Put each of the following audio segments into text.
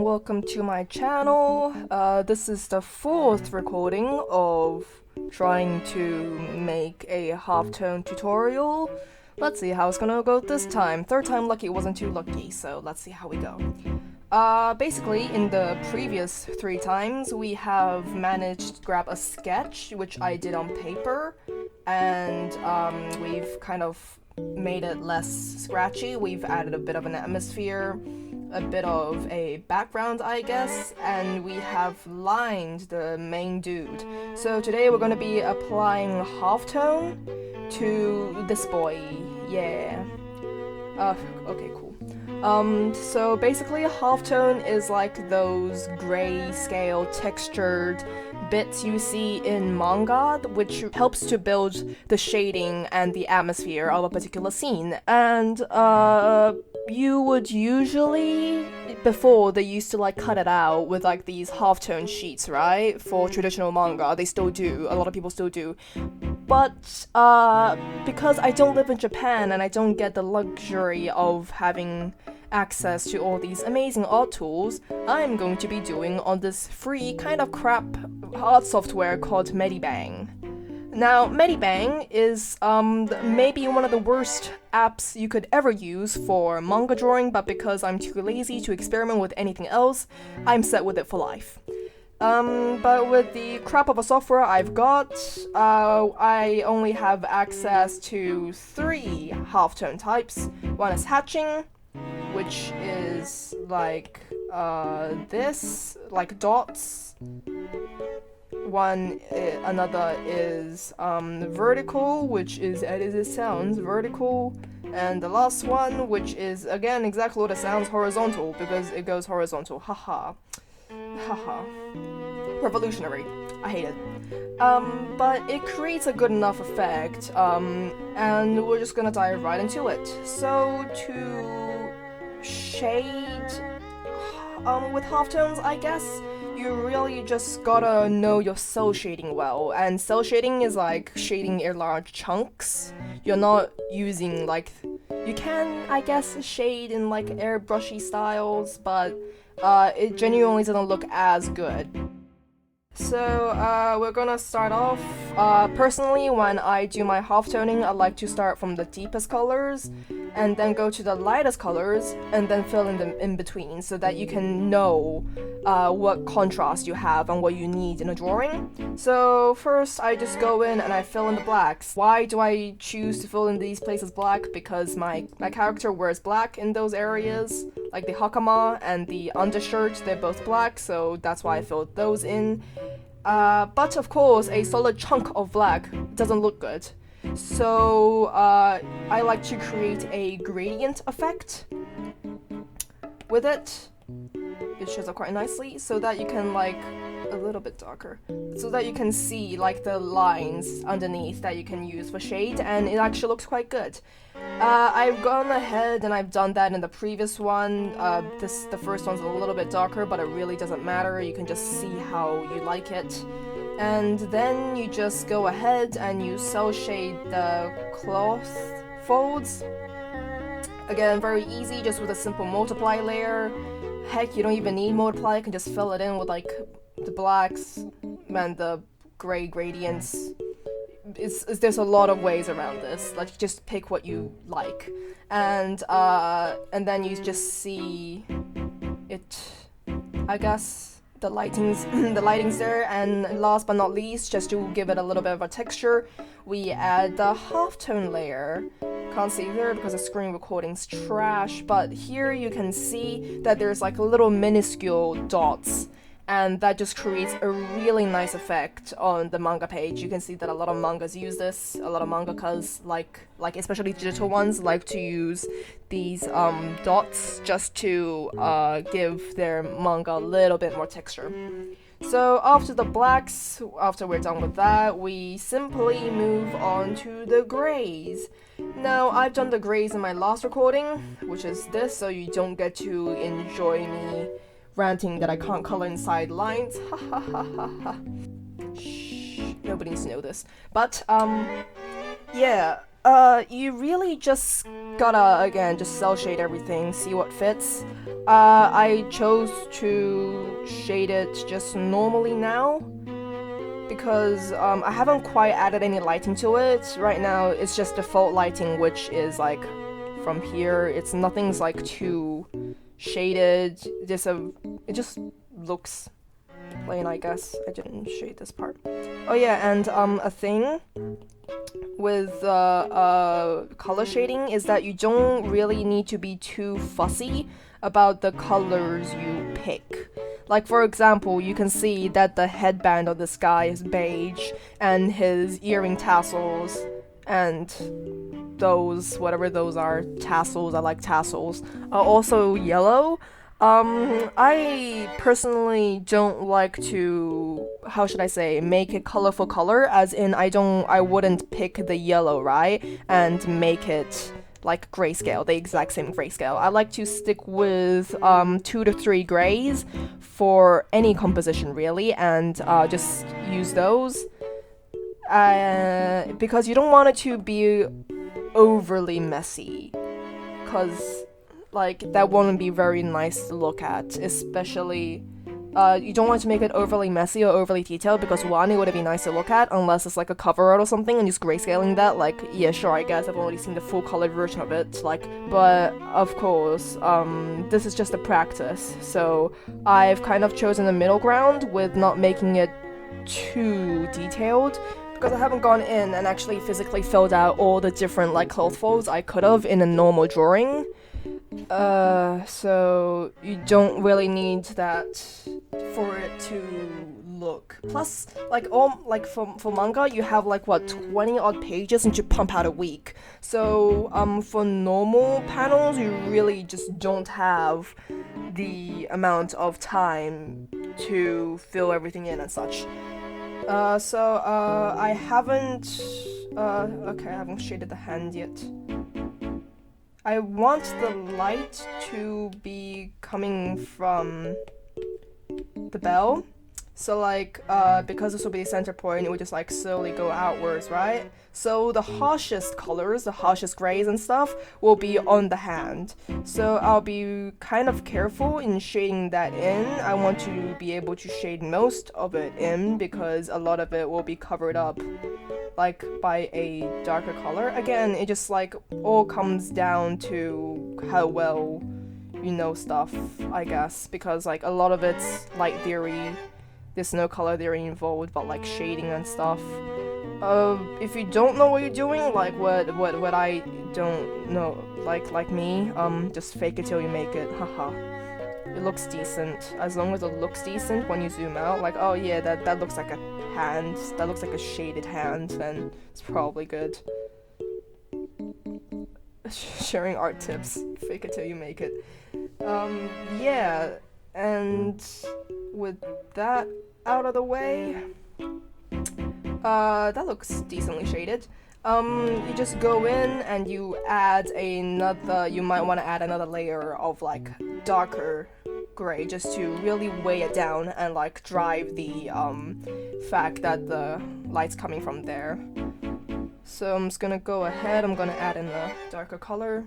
and welcome to my channel. This is the fourth recording of trying to make a halftone tutorial. Let's see how it's gonna go this time. Third time lucky, it wasn't too lucky, so let's see how we go. Basically, in the previous 3 times, we have managed to grab a sketch, which I did on paper, and we've kind of made it less scratchy. We've added a bit of an atmosphere, a bit of a background, I guess, and we have lined the main dude. So today we're going to be applying halftone to this boy. Yeah. Okay, cool. So basically halftone is like those grayscale textured bits you see in manga, which helps to build the shading and the atmosphere of a particular scene. And you would usually, before they used to like cut it out with like these halftone sheets, right? For traditional manga, they still do, a lot of people still do. But because I don't live in Japan and I don't get the luxury of having access to all these amazing art tools, I'm going to be doing on this free kind of crap art software called Medibang. Now, Medibang is maybe one of the worst apps you could ever use for manga drawing, but because I'm too lazy to experiment with anything else, I'm set with it for life. But with the crap of a software I've got, I only have access to 3 halftone types. One is hatching, which is like this, like dots. Another is vertical, which is, as it sounds, vertical. And the last one, which is, again, exactly what it sounds, horizontal, because it goes horizontal. Haha. Haha. Revolutionary. I hate it. But it creates a good enough effect, and we're just gonna dive right into it. So, to shade with halftones, I guess, you really just gotta know your cell shading well. And cell shading is like shading in large chunks. You're not using like, you can, I guess, shade in like airbrushy styles, but it genuinely doesn't look as good. So we're gonna start off. Personally, when I do my halftoning, I like to start from the deepest colors and then go to the lightest colors and then fill in them in between so that you can know what contrast you have and what you need in a drawing. So first I just go in and I fill in the blacks. Why do I choose to fill in these places black? Because my character wears black in those areas, like the hakama and the undershirt, they're both black, so that's why I filled those in. But of course, a solid chunk of black doesn't look good. So I like to create a gradient effect with it. It shows up quite nicely so that you can like a little bit darker, so that you can see like the lines underneath that you can use for shade, and it actually looks quite good. I've gone ahead and I've done that in the previous one. The first one's a little bit darker, but it really doesn't matter. You can just see how you like it. And then you just go ahead and you cell shade the cloth folds. Again, very easy, just with a simple multiply layer. Heck, you don't even need multiply, you can just fill it in with like the blacks and the gray gradients. There's a lot of ways around this. Like, just pick what you like, and then you just see it. I guess the lighting's there, and last but not least, just to give it a little bit of a texture, we add the halftone layer. Can't see there because the screen recording's trash, but here you can see that there's like little minuscule dots. And that just creates a really nice effect on the manga page. You can see that a lot of mangas use this. A lot of mangakas, like especially digital ones, like to use these dots just to give their manga a little bit more texture. So after the blacks, after we're done with that, we simply move on to the grays. Now, I've done the grays in my last recording, which is this, so you don't get to enjoy me ranting that I can't color inside lines. Ha ha ha ha ha. Shh, nobody needs to know this. But, yeah, You really just gotta, again, just cell shade everything, see what fits. I chose to shade it just normally now because I haven't quite added any lighting to it. Right now, it's just default lighting, which is like from here. It's nothing's like too shaded. It just looks plain, I guess. I didn't shade this part. Oh yeah, and a thing with color shading is that you don't really need to be too fussy about the colors you pick. Like, for example, you can see that the headband of this guy is beige, and his earring tassels and those, whatever those are, tassels, I like tassels, are also yellow. I personally don't like to, how should I say, make it colorful color, as in I wouldn't pick the yellow, right, and make it like grayscale, the exact same grayscale. I like to stick with 2 to 3 grays for any composition really, and just use those. Because you don't want it to be overly messy, because like that won't be very nice to look at, especially you don't want to make it overly messy or overly detailed, because one, it wouldn't be nice to look at unless it's like a cover art or something and just grayscaling that. Like, yeah, sure, I guess I've already seen the full colored version of it, like, but of course, this is just a practice, so I've kind of chosen a middle ground with not making it too detailed, because I haven't gone in and actually physically filled out all the different like cloth folds I could have in a normal drawing. So you don't really need that for it to look. Plus, like for manga, you have like what 20 odd pages and you pump out a week. So for normal panels, you really just don't have the amount of time to fill everything in and such. I haven't. Okay, I haven't shaded the hand yet. I want the light to be coming from the bell. So like, because this will be the center point, it would just like slowly go outwards, right? So the harshest colors, the harshest grays and stuff, will be on the hand. So I'll be kind of careful in shading that in. I want to be able to shade most of it in, because a lot of it will be covered up like by a darker color. Again, it just like all comes down to how well you know stuff, I guess, because like a lot of it's light theory. There's no color theory involved, but like shading and stuff. If you don't know what you're doing, like what I don't know, like me, just fake it till you make it. Haha. It looks decent. As long as it looks decent when you zoom out, like, oh yeah, that looks like a hand, that looks like a shaded hand, then it's probably good. Sharing art tips. Fake it till you make it. Yeah, and with that out of the way, that looks decently shaded. You just go in and you you might want to add another layer of like darker gray, just to really weigh it down and like drive the fact that the light's coming from there. So I'm just gonna go ahead, I'm gonna add in a darker color.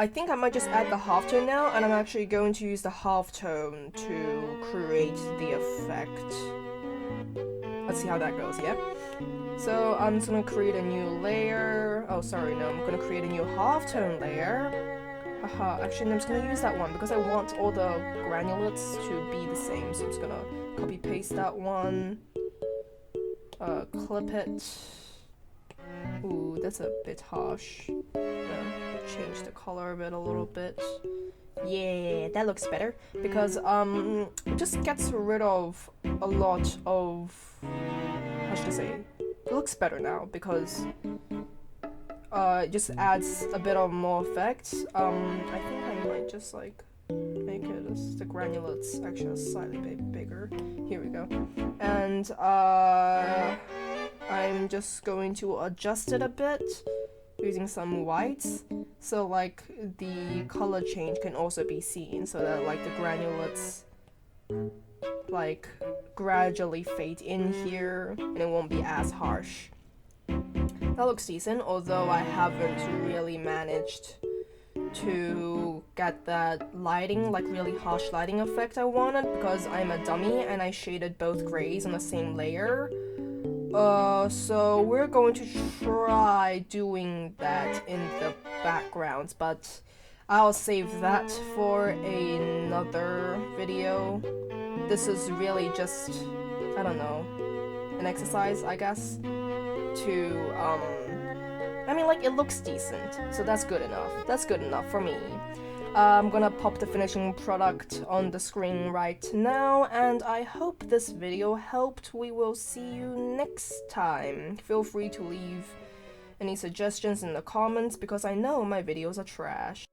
I think I might just add the halftone now, and I'm actually going to use the halftone to create the effect. Let's see how that goes, yeah? So I'm just gonna create a new layer. Oh, sorry, no, I'm gonna create a new halftone layer. Haha, actually, I'm just gonna use that one because I want all the granulates to be the same. So I'm just gonna copy paste that one, clip it. Ooh, that's a bit harsh. Change the color of it a little bit. Yeah, that looks better because it just gets rid of a lot of, how should I say? It looks better now because it just adds a bit of more effect. I think I might just like make it as the granulates actually slightly bigger. Here we go. And I'm just going to adjust it a bit using some whites, so like the color change can also be seen, so that like the granulates like gradually fade in here and it won't be as harsh. That looks decent, although I haven't really managed to get that lighting, like really harsh lighting effect I wanted, because I'm a dummy and I shaded both grays on the same layer. So we're going to try doing that in the backgrounds, but I'll save that for another video. This is really just, I don't know, an exercise, I guess, to, I mean, like, it looks decent, so that's good enough. That's good enough for me. I'm gonna pop the finishing product on the screen right now, and I hope this video helped. We will see you next time. Feel free to leave any suggestions in the comments, because I know my videos are trash.